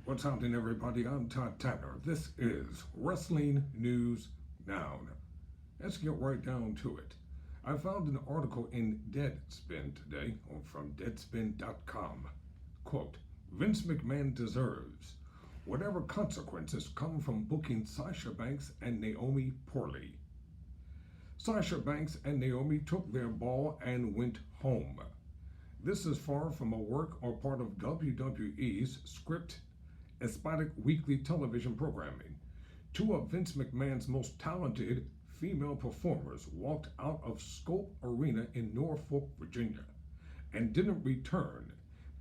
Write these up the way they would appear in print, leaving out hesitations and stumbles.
What's happening, everybody? I'm Todd. This is Wrestling News Now. Let's get right down to it. I found an article in Deadspin today from deadspin.com. Quote, Vince McMahon deserves whatever consequences come from booking Sasha Banks and Naomi poorly. Sasha Banks and Naomi took their ball and went home. This is far from a work or part of WWE's script Aesthetic weekly television programming. Two of Vince McMahon's most talented female performers walked out of Scope Arena in Norfolk, Virginia, and didn't return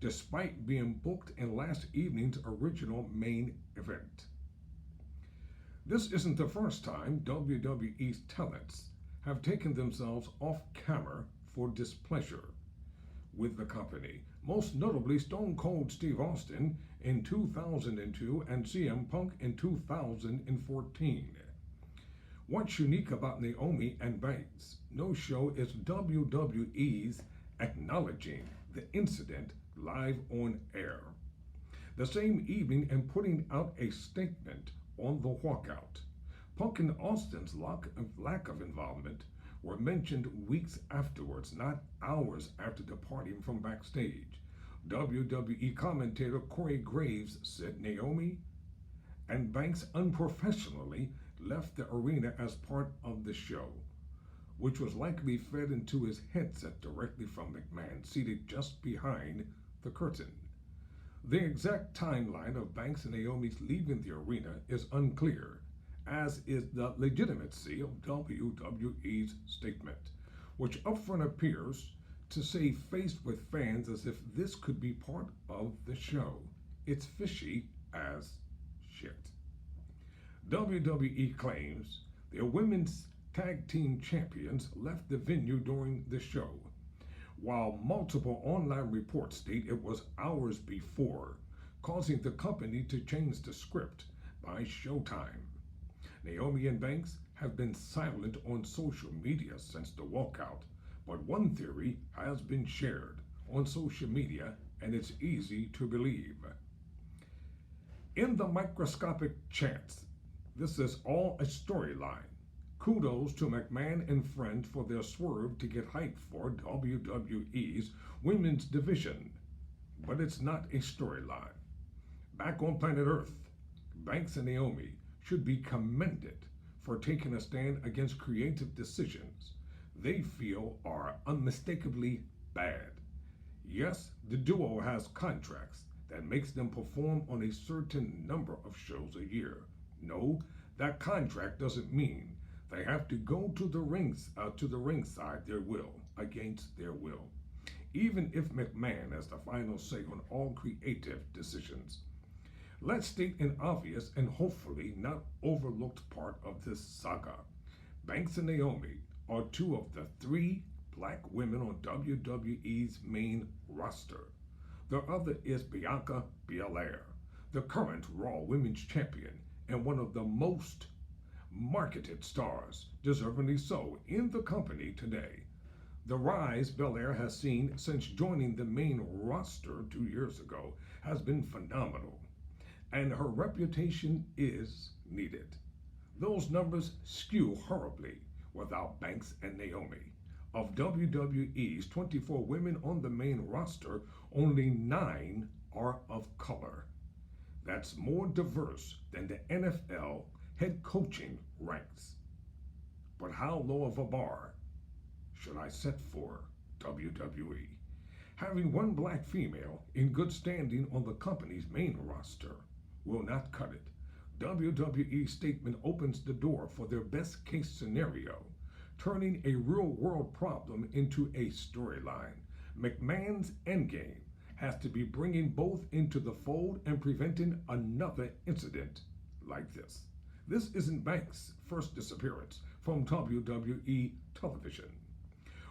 despite being booked in last evening's original main event. This isn't the first time WWE's talents have taken themselves off camera for displeasure with the company, most notably Stone Cold Steve Austin in 2002 and CM Punk in 2014. What's unique about Naomi and Banks' no-show is WWE's acknowledging the incident live on air the same evening and putting out a statement on the walkout. Punk and Austin's lack of involvement were mentioned weeks afterwards, not hours after departing from backstage. WWE commentator Corey Graves said Naomi and Banks unprofessionally left the arena as part of the show, which was likely fed into his headset directly from McMahon, seated just behind the curtain. The exact timeline of Banks and Naomi's leaving the arena is unclear, as is the legitimacy of WWE's statement, which upfront appears to say faced with fans as if this could be part of the show. It's fishy as shit. WWE claims their women's tag team champions left the venue during the show, while multiple online reports state it was hours before, causing the company to change the script by showtime. Naomi and Banks have been silent on social media since the walkout, but one theory has been shared on social media, and it's easy to believe. In the microscopic chance, this is all a storyline. Kudos to McMahon and friends for their swerve to get hyped for WWE's women's division, but it's not a storyline. Back on planet Earth, Banks and Naomi should be commended for taking a stand against creative decisions they feel are unmistakably bad. Yes, the duo has contracts that makes them perform on a certain number of shows a year. No, that contract doesn't mean they have to go to the ringside against their will, even if McMahon has the final say on all creative decisions. Let's state an obvious and hopefully not overlooked part of this saga. Banks and Naomi are two of the three black women on WWE's main roster. The other is Bianca Belair, the current Raw Women's Champion and one of the most marketed stars, deservingly so, in the company today. The rise Belair has seen since joining the main roster 2 years ago has been phenomenal, and her reputation is needed. Those numbers skew horribly without Banks and Naomi. Of WWE's 24 women on the main roster, only 9 are of color. That's more diverse than the NFL head coaching ranks. But how low of a bar should I set for WWE? Having one black female in good standing on the company's main roster will not cut it. WWE's statement opens the door for their best case scenario, turning a real world problem into a storyline. McMahon's endgame has to be bringing both into the fold and preventing another incident like this. This isn't Banks' first disappearance from WWE television.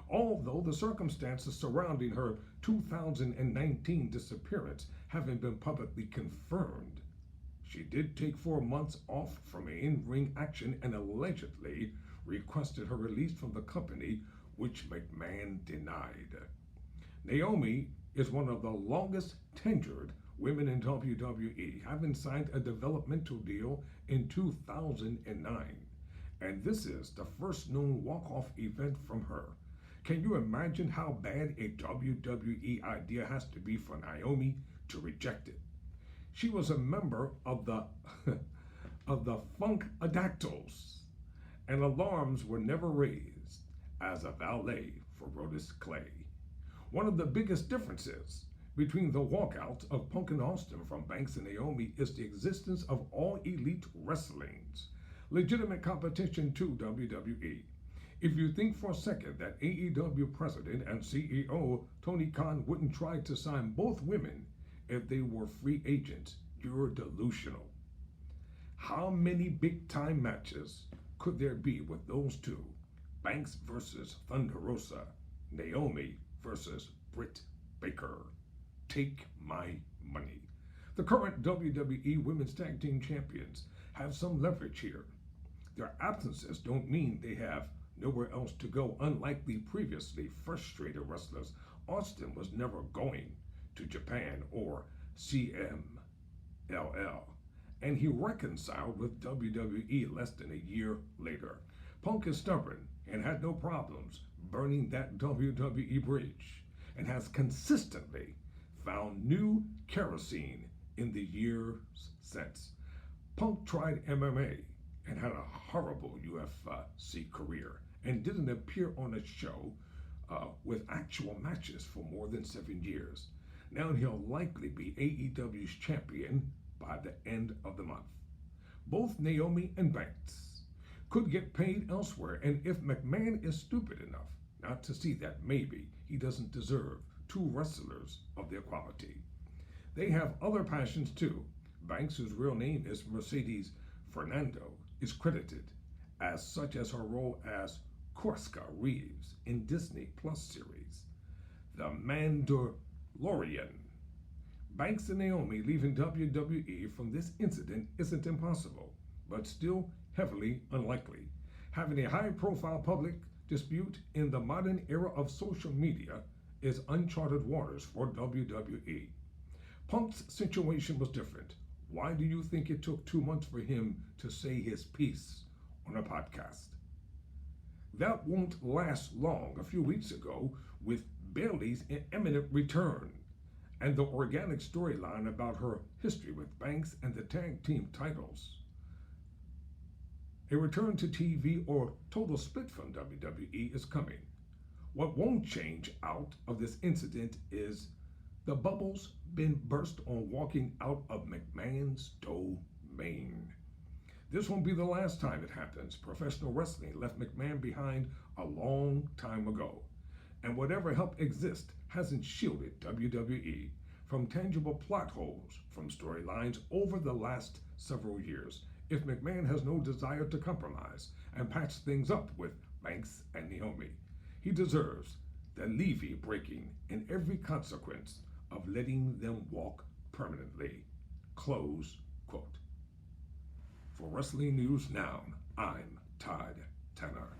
Although the circumstances surrounding her 2019 disappearance haven't been publicly confirmed, she did take 4 months off from in-ring action and allegedly requested her release from the company, which McMahon denied. Naomi is one of the longest tenured women in WWE, having signed a developmental deal in 2009. And this is the first known walk-off event from her. Can you imagine how bad a WWE idea has to be for Naomi to reject it? She was a member of the of the Funkadactyls, and alarms were never raised as a valet for Brodus Clay. One of the biggest differences between the walkouts of Punk and Austin from Banks and Naomi is the existence of All Elite Wrestling's legitimate competition to WWE. If you think for a second that AEW President and CEO Tony Khan wouldn't try to sign both women if they were free agents, you're delusional. How many big-time matches could there be with those two? Banks versus Thunder Rosa, Naomi versus Britt Baker. Take my money. The current WWE Women's Tag Team Champions have some leverage here. Their absences don't mean they have nowhere else to go. Unlike the previously frustrated wrestlers, Austin was never going to Japan or CMLL, and he reconciled with WWE less than a year later. Punk is stubborn and had no problems burning that WWE bridge, and has consistently found new kerosene in the years since. Punk tried MMA and had a horrible UFC career and didn't appear on a show with actual matches for more than 7 years. Now he'll likely be AEW's champion by the end of the month. Both Naomi and Banks could get paid elsewhere, and if McMahon is stupid enough not to see that maybe he doesn't deserve two wrestlers of their quality. They have other passions too. Banks, whose real name is Mercedes Fernando, is credited as such as her role as Corsica Reeves in Disney Plus series The Mandalorian. Banks and Naomi leaving WWE from this incident isn't impossible, but still heavily unlikely. Having a high-profile public dispute in the modern era of social media is uncharted waters for WWE. Punk's situation was different. Why do you think it took 2 months for him to say his piece on a podcast? That won't last long. A few weeks ago, with Bayley's imminent return and the organic storyline about her history with Banks and the tag team titles, a return to TV or total split from WWE is coming. What won't change out of this incident is the bubble's been burst on walking out of McMahon's domain. This won't be the last time it happens. Professional wrestling left McMahon behind a long time ago, and whatever help exists hasn't shielded WWE from tangible plot holes from storylines over the last several years. If McMahon has no desire to compromise and patch things up with Banks and Naomi, he deserves the levee breaking in every consequence of letting them walk permanently. Close quote. For Wrestling News Now, I'm Todd Tanner.